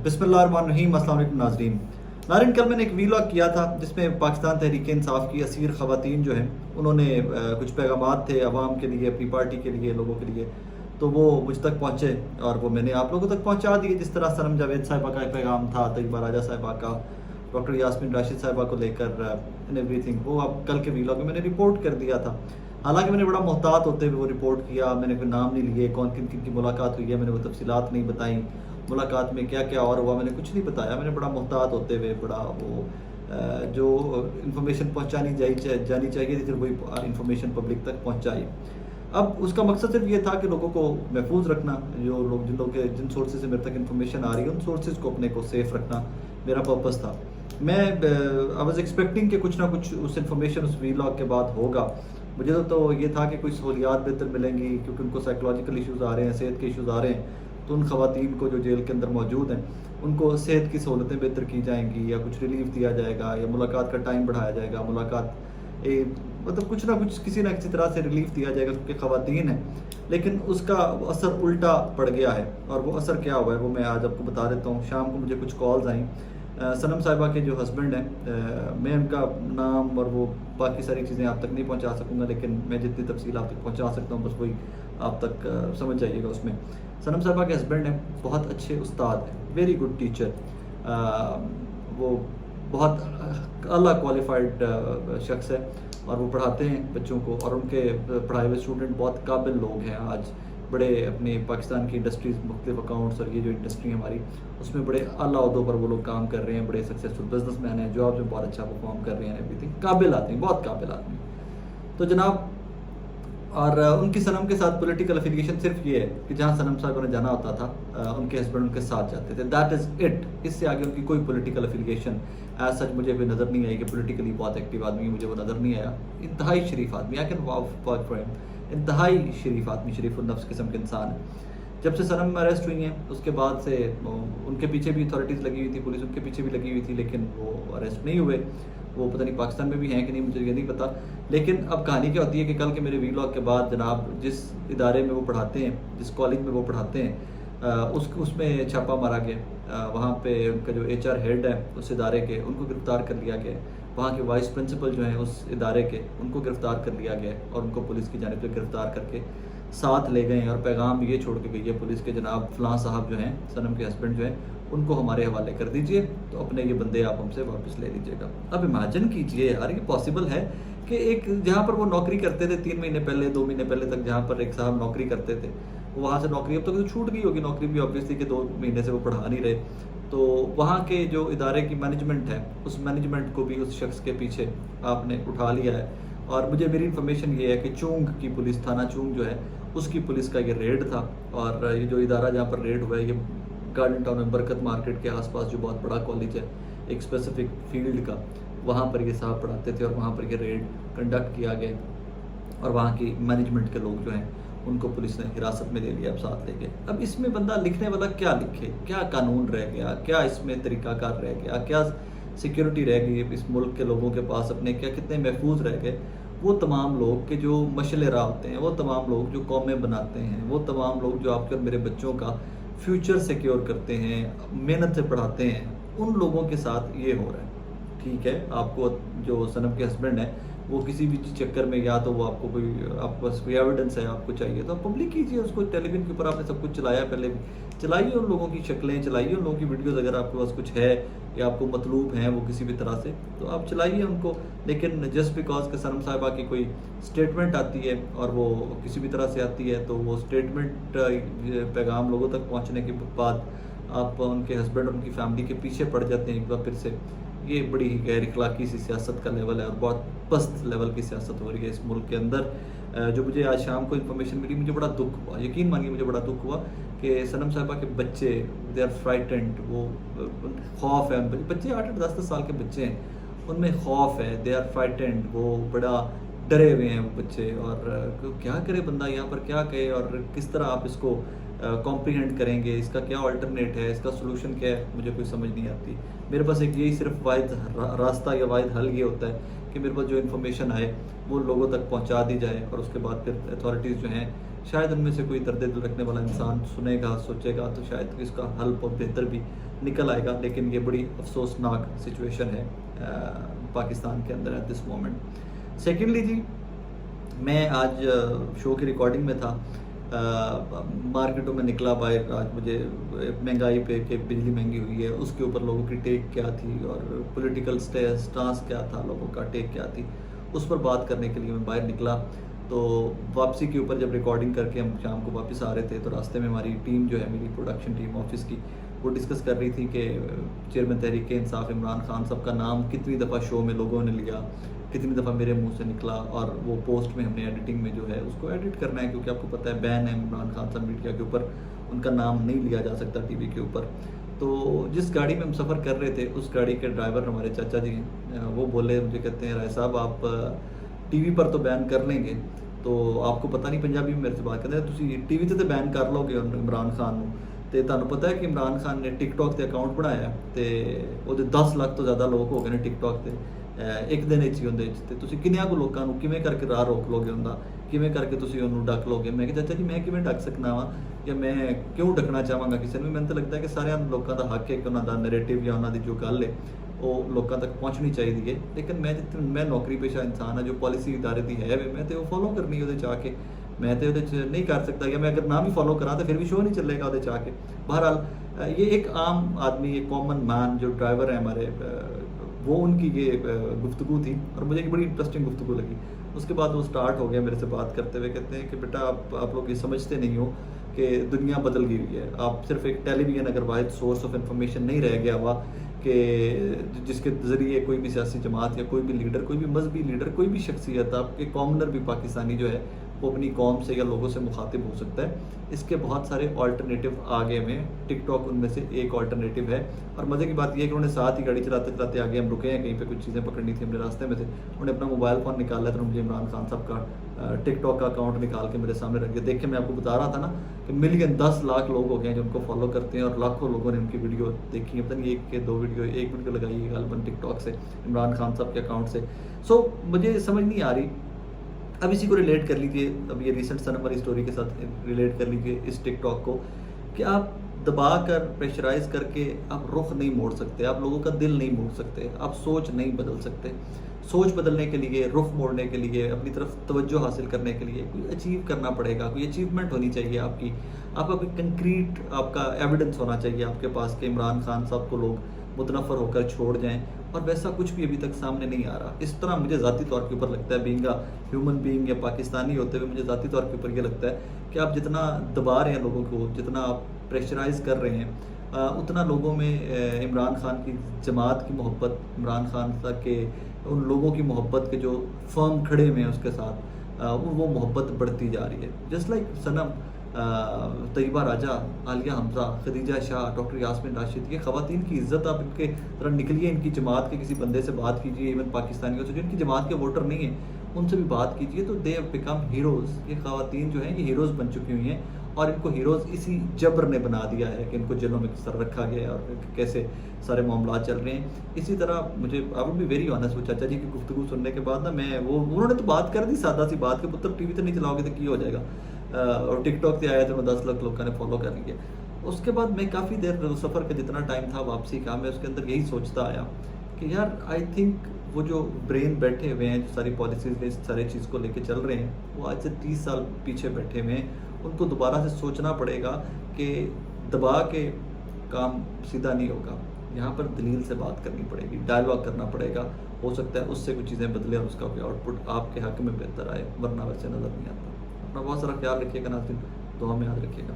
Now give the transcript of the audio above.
बिस्मिल्लाहिर्रहमानिर्रहीम। अस्सलाम वालेकुम नाज़रीन। कल मैंने एक वीलॉग किया था जिसमें पाकिस्तान तहरीक इंसाफ की असीर ख़वातीन जो हैं उन्होंने कुछ पैगामात थे अवाम के लिए, अपनी पार्टी के लिए, लोगों के लिए, तो वो मुझ तक पहुँचे और वो मैंने आप लोगों तक पहुँचा दिए। जिस तरह सनम जावेद साहिबा का पैगाम था, तैयबा राजा साहिबा का, डॉक्टर यास्मीन राशिद साहिबा को लेकर इन एवरीथिंग, वो अब कल के वीलॉग में मैंने रिपोर्ट कर दिया था। हालांकि मैंने बड़ा मोहतात होते हुए वो रिपोर्ट किया, मैंने कोई नाम नहीं लिए, कौन किन किन की मुलाकात हुई है, मैंने वो तफसीलात नहीं बताई, मुलाकात में क्या क्या और हुआ मैंने कुछ नहीं बताया। मैंने बड़ा मोहतात होते हुए बड़ा वो जो इन्फॉर्मेशन पहुंचानी जानी चाहिए थी, वही इन्फॉर्मेशन पब्लिक तक पहुंचाई। अब उसका मकसद सिर्फ ये था कि लोगों को महफूज रखना, जो लोग जिन सोर्सेज से मेरे तक इन्फॉर्मेशन आ रही है उन सोर्सेज को अपने को सेफ रखना मेरा पर्पस था। मैं आई वाज एक्सपेक्टिंग कि कुछ ना कुछ उस इन्फॉर्मेशन उस वीलॉग के बाद होगा। मुझे तो ये था कि कोई सहूलियात बेहतर मिलेंगी, क्योंकि उनको साइकोलॉजिकल इश्यूज़ आ रहे हैं, सेहत के इश्यूज़ आ रहे हैं, तो उन ख़वातीन को जो जेल के अंदर मौजूद हैं उनको सेहत की सहूलतें बेहतर की जाएंगी, या कुछ रिलीफ दिया जाएगा, या मुलाकात का टाइम बढ़ाया जाएगा, मतलब कुछ ना कुछ किसी ना किसी तरह से रिलीफ दिया जाएगा, क्योंकि ख़वातीन हैं। लेकिन उसका असर उल्टा पड़ गया है, और वो असर क्या हुआ है वो मैं आज आपको बता देता हूँ। शाम को मुझे कुछ कॉल्स आई सनम साहिबा के जो हस्बैंड हैं, मैं उनका नाम और वो बाकी सारी चीज़ें आप तक नहीं पहुंचा सकूंगा, लेकिन मैं जितनी तफसील आप तक पहुंचा सकता हूं बस वही आप तक समझ जाइएगा। उसमें सनम साहिबा के हस्बैंड हैं, बहुत अच्छे उस्ताद हैं, वेरी गुड टीचर, वो बहुत अला क्वालिफाइड शख्स है, और वो पढ़ाते हैं बच्चों को, और उनके पढ़ाए हुए स्टूडेंट बहुत काबिल लोग हैं। आज बड़े अपने पाकिस्तान की इंडस्ट्रीज़, मुख्तलिफ अकाउंट्स, और ये जो इंडस्ट्री हमारी उसमें बड़े आला अहदों पर वो लोग काम कर रहे हैं, बड़े सक्सेसफुल बिजनेसमैन हैं, जॉब में बहुत अच्छा परफॉर्म कर रहे हैं, एवरीथिंग काबिल आदमी, बहुत काबिल आदमी। तो जनाब, और उनकी सनम के साथ पॉलिटिकल एफिलिएशन सिर्फ ये है कि जहाँ सनम साहब ने जाना होता था उनके हस्बैंड उनके साथ जाते थे, दैट इज़ इट। इससे आगे उनकी कोई पॉलिटिकल एफिलिएशन एज सच मुझे भी नज़र नहीं आई कि पॉलिटिकली बहुत एक्टिव आदमी, मुझे वो नज़र नहीं आया। इंतहाई शरीफ आदमी, I can vouch for him, इंतहाई शरीफ आदमी, शरीफ नफ्स किस्म के इंसान है। जब से सनम अरेस्ट हुई हैं उसके बाद से उनके पीछे भी अथॉरिटीज़ लगी हुई थी, पुलिस उनके पीछे भी लगी हुई थी, लेकिन वो अरेस्ट नहीं हुए। वो पता नहीं पाकिस्तान में भी हैं कि नहीं, मुझे ये नहीं पता। लेकिन अब कहानी क्या होती है कि कल के मेरे वीलॉग के बाद जनाब, जिस इदारे में वो पढ़ाते हैं, जिस कॉलेज में वो पढ़ाते हैं, उसमें छापा मारा गया। वहाँ पे उनका जो HR हेड है उस इदारे के, उनको गिरफ़्तार कर लिया गया। वहाँ के वाइस प्रिंसिपल जो हैं उस इदारे के, उनको गिरफ़्तार कर लिया गया, और उनको पुलिस की जानिब से गिरफ़्तार करके साथ ले गए हैं, और पैगाम ये छोड़ के गई है पुलिस के, जनाब फ़लाँ साहब जो हैं, सनम के हस्बैंड जो हैं, उनको हमारे हवाले कर दीजिए, तो अपने ये बंदे आप हमसे वापस ले लीजिएगा। अब इमेजिन कीजिए यार, ये पॉसिबल है कि एक जहाँ पर वो नौकरी करते थे 3 महीने पहले, 2 महीने पहले तक जहाँ पर एक साहब नौकरी करते थे, वो वहाँ से नौकरी अब तक तो छूट गई होगी नौकरी भी, ऑब्वियसली कि 2 महीने से वो पढ़ा नहीं रहे। तो वहाँ के जो इदारे की मैनेजमेंट है, उस मैनेजमेंट को भी उस शख्स के पीछे आपने उठा लिया है। और मुझे मेरी इन्फॉर्मेशन ये है कि चूंग की पुलिस, थाना चूंग जो है उसकी पुलिस का ये रेड था, और ये जो इदारा जहाँ पर रेड हुआ है ये गार्डन टाउन में बरकत मार्केट के आसपास जो बहुत बड़ा कॉलेज है, एक स्पेसिफिक फील्ड का, वहाँ पर ये साहब पढ़ाते थे, और वहाँ पर ये रेड कंडक्ट किया गया, और वहाँ की मैनेजमेंट के लोग जो हैं उनको पुलिस ने हिरासत में ले लिया, अब साथ ले गए। अब इसमें बंदा लिखने वाला क्या लिखे, क्या कानून रह गया, क्या इसमें तरीकाकार रह गया, क्या सिक्योरिटी रह गई इस मुल्क के लोगों के पास अपने, क्या कितने महफूज रह गए वो तमाम लोग के जो मशले राह होते हैं, वो तमाम लोग जो कौमें बनाते हैं, वो तमाम लोग जो आपके और मेरे बच्चों का फ्यूचर सिक्योर करते हैं, मेहनत से पढ़ाते हैं, उन लोगों के साथ ये हो रहा है। ठीक है, आपको जो सनम के हस्बैंड हैं वो किसी भी चक्कर में, या तो वो आपको आपके पास कोई एविडेंस है आपको चाहिए तो आप पब्लिक कीजिए उसको, टेलीविजन के ऊपर आपने सब कुछ चलाया, पहले भी चलाइए उन लोगों की शक्लें, चलाइए उन लोगों की वीडियोस, अगर आपके पास कुछ है या आपको मतलूब हैं वो किसी भी तरह से, तो आप चलाइए उनको। लेकिन जस्ट बिकॉज के सनम साहिबा की कोई स्टेटमेंट आती है और वो किसी भी तरह से आती है, तो वो स्टेटमेंट पैगाम लोगों तक पहुँचने के बाद आप उनके हस्बैंड और उनकी फैमिली के पीछे पड़ जाते हैं एक बार फिर से। ये बड़ी ही गैर इखलाकी सी सियासत का लेवल है, और बहुत पस्त लेवल की सियासत हो रही है इस मुल्क के अंदर। जो मुझे आज शाम को इन्फॉर्मेशन मिली, मुझे बड़ा दुख हुआ, यकीन मानिए मुझे बड़ा दुख हुआ कि सनम साहिबा के बच्चे, दे आर फ्राइटेंड, वो खौफ है, बच्चे 8-8 10-10 साल के बच्चे हैं, उनमें खौफ है, दे आर फ्राइटेंड, वो बड़ा डरे हुए हैं वो बच्चे। और क्या करे बंदा यहाँ पर, क्या कहे, और किस तरह आप इसको कॉम्प्रीहेंड करेंगे, इसका क्या अल्टरनेट है, इसका सोल्यूशन क्या है, मुझे कोई समझ नहीं आती। मेरे पास एक यही सिर्फ वाहिद रास्ता या वाहिद हल ये होता है कि मेरे पास जो इन्फॉर्मेशन आए वो लोगों तक पहुंचा दी जाए, और उसके बाद फिर अथॉरिटीज़ जो हैं, शायद उनमें से कोई दर्द दिल रखने वाला इंसान सुनेगा, सोचेगा, तो शायद इसका हल बहुत बेहतर भी نکل آئے گا، لیکن یہ بڑی افسوسناک سچویشن ہے پاکستان کے اندر ایٹ دس مومنٹ۔ سیکنڈلی جی، میں آج شو کی ریکارڈنگ میں تھا، مارکیٹوں میں نکلا باہر، آج مجھے مہنگائی پہ کہ بجلی مہنگی ہوئی ہے اس کے اوپر لوگوں کی ٹیک کیا تھی، اور پولیٹیکل سٹانس کیا تھا، لوگوں کا ٹیک کیا تھی، اس پر بات کرنے کے لیے میں باہر نکلا۔ تو واپسی کے اوپر جب ریکارڈنگ کر کے ہم شام کو واپس آ رہے تھے تو راستے میں ہماری ٹیم جو ہے، میری پروڈکشن ٹیم آفس کی، وہ ڈسکس کر رہی تھی کہ چیئرمین تحریک انصاف عمران خان صاحب کا نام کتنی دفعہ شو میں لوگوں نے لیا، کتنی دفعہ میرے منہ سے نکلا، اور وہ پوسٹ میں ہم نے ایڈیٹنگ میں جو ہے اس کو ایڈٹ کرنا ہے، کیونکہ آپ کو پتہ ہے بین ہے عمران خان صاحب میڈیا کے اوپر، ان کا نام نہیں لیا جا سکتا ٹی وی کے اوپر۔ تو جس گاڑی میں ہم سفر کر رہے تھے اس گاڑی کے ڈرائیور ہمارے چاچا جی ہیں، وہ بولے، مجھے کہتے ہیں رائے صاحب آپ ٹی وی پر تو بین کر لیں گے، تو آپ کو پتہ نہیں پنجابی میں میرے سے بات کرتے ہیں، تسی ٹی وی تے تو بین کر لو گے عمران خان نو، تے تانوں پتہ ہے کہ عمران خان نے ٹک ٹاک تے اکاؤنٹ بنایا ہے تے وہ 10 لاکھ تو زیادہ لوگ ہو گئے نے ٹک ٹاک تے ایک دن ہی اندر تے تسی کنیاں کو لوکاں نو کیویں کر کے راہ روک لو گے، ہوندا کیویں کر کے تسی اونوں ڈک لو گے۔ میں کہ چاچا جی میں کیویں ڈک سکنا وا، یا میں کیوں ڈکنا چاہواں گا کسی نے؟ میں تو لگتا ہے کہ سارے لوکاں دا حق ہے کہ انہاں دا نیریٹو یا انہاں دی جو گل ہے وہ لوکاں تک پہنچنی چاہیے، لیکن میں نوکری پیشہ انسان ہاں، جو پالیسی ادارے دی ہے میں تے وہ فالو کرنی ہے، چاہ کے میں تے نہیں کر سکتا، یا میں اگر نہ بھی فالو کراں تو پھر بھی شو نہیں چلے گا چاہ کے۔ بہرحال یہ ایک عام آدمی، ایک کامن مین جو ڈرائیور ہے ہمارے، وہ ان کی یہ گفتگو تھی اور مجھے ایک بڑی انٹرسٹنگ گفتگو لگی۔ اس کے بعد وہ سٹارٹ ہو گیا میرے سے بات کرتے ہوئے، کہتے ہیں کہ بیٹا آپ لوگ یہ سمجھتے نہیں ہو کہ دنیا بدل گئی ہوئی ہے، آپ صرف ایک ٹیلی ویژن اگر واحد سورس آف انفارمیشن نہیں رہ گیا ہوا کہ جس کے ذریعے کوئی بھی سیاسی جماعت یا کوئی بھی لیڈر، کوئی بھی مذہبی لیڈر، کوئی بھی شخصیت، آپ کے کامنر بھی پاکستانی جو ہے وہ اپنی قوم سے یا لوگوں سے مخاطب ہو سکتا ہے۔ اس کے بہت سارے آلٹرنیٹو آگے میں، ٹک ٹاک ان میں سے ایک آلٹرنیٹو ہے۔ اور مزے کی بات یہ ہے کہ انہوں نے ساتھ ہی گاڑی چلاتے چلاتے آگے، ہم رکے ہیں کہیں پہ، کچھ چیزیں پکڑنی تھی ہم نے راستے میں سے، انہوں نے اپنا موبائل فون نکالا تو مجھے عمران خان صاحب کا ٹک ٹاک کا اکاؤنٹ نکال کے میرے سامنے رکھ دیا۔ دیکھ کے میں آپ کو بتا رہا تھا نا کہ ملین 10 لاکھ لوگ ہو گئے ہیں جو ان کو فالو کرتے ہیں، اور لاکھوں لوگوں نے ان کی ویڈیو دیکھی ہے، پتہ نہیں ایک کے دو ویڈیو، ایک ویڈیو لگائی ہے غالباً ٹک ٹاک سے عمران خان صاحب کے اکاؤنٹ سے۔ سو مجھے سمجھ نہیں آ رہی، اب اسی کو ریلیٹ کر لیجئے، اب یہ ریسنٹ سن ہماری اسٹوری کے ساتھ ریلیٹ کر لیجئے اس ٹک ٹاک کو، کہ آپ دبا کر، پریشرائز کر کے آپ رخ نہیں موڑ سکتے، آپ لوگوں کا دل نہیں موڑ سکتے، آپ سوچ نہیں بدل سکتے۔ سوچ بدلنے کے لیے، رخ موڑنے کے لیے، اپنی طرف توجہ حاصل کرنے کے لیے کوئی اچیو کرنا پڑے گا، کوئی اچیومنٹ ہونی چاہیے آپ کی، آپ کا کوئی کنکریٹ آپ کا ایویڈنس ہونا چاہیے آپ کے پاس کہ عمران خان صاحب کو لوگ متنفر ہو کر چھوڑ جائیں، اور ویسا کچھ بھی ابھی تک سامنے نہیں آ رہا۔ اس طرح مجھے ذاتی طور کے اوپر لگتا ہے، بینگ اے ہیومن بینگ یا پاکستانی ہوتے ہوئے مجھے ذاتی طور کے اوپر یہ لگتا ہے کہ آپ جتنا دبا رہے ہیں لوگوں کو، جتنا آپ پریشرائز کر رہے ہیں، اتنا لوگوں میں عمران خان کی جماعت کی محبت، عمران خان تک کے ان لوگوں کی محبت کے جو فرم کھڑے ہوئے ہیں اس کے ساتھ، وہ محبت بڑھتی جا رہی ہے۔ جسٹ لائک سنم، طیبہ راجہ، عالیہ حمزہ، خدیجہ شاہ، ڈاکٹر یاسمین راشد، یہ خواتین کی عزت آپ ان کے طرح نکلیے، ان کی جماعت کے کسی بندے سے بات کیجیے، ایون پاکستانیوں سے جو ان کی جماعت کے ووٹر نہیں ہیں ان سے بھی بات کیجیے، تو دے ہیو بیکم ہیروز۔ یہ خواتین جو ہیں یہ ہیروز بن چکی ہوئی ہیں، اور ان کو ہیروز اسی جبر نے بنا دیا ہے کہ ان کو جیلوں میں کس طرح رکھا گیا ہے اور کیسے سارے معاملات چل رہے ہیں۔ اسی طرح مجھے I would be very honest, وہ چاچا جی کی گفتگو سننے کے بعد نا، میں انہوں نے تو بات کر دی سادہ سی بات کہ پتر ٹی وی تو نہیں چلاؤ گے تو کیا ہو جائے گا، اور ٹک ٹاک سے آیا تو 10 لاکھ لوگوں نے فالو کر لیا۔ اس کے بعد میں کافی دیر سفر کا جتنا ٹائم تھا واپسی کا، میں اس کے اندر یہی سوچتا آیا کہ یار آئی تھنک وہ جو برین بیٹھے ہوئے ہیں، جو ساری پالیسیز میں اس سارے چیز کو لے کے چل رہے ہیں، وہ آج سے 30 سال پیچھے بیٹھے ہوئے ہیں۔ ان کو دوبارہ سے سوچنا پڑے گا کہ دبا کے کام سیدھا نہیں ہوگا، یہاں پر دلیل سے بات کرنی پڑے گی، ڈائلاگ کرنا پڑے گا، ہو سکتا ہے اس سے کچھ چیزیں بدلے اور اس کا کوئی آؤٹ پٹ آپ کے حق میں بہتر آئے، ورنہ ویسے نظر نہیں آتا۔ اپنا بہت سارا خیال رکھیے گا ناظرین، دعا میں یاد رکھیے گا۔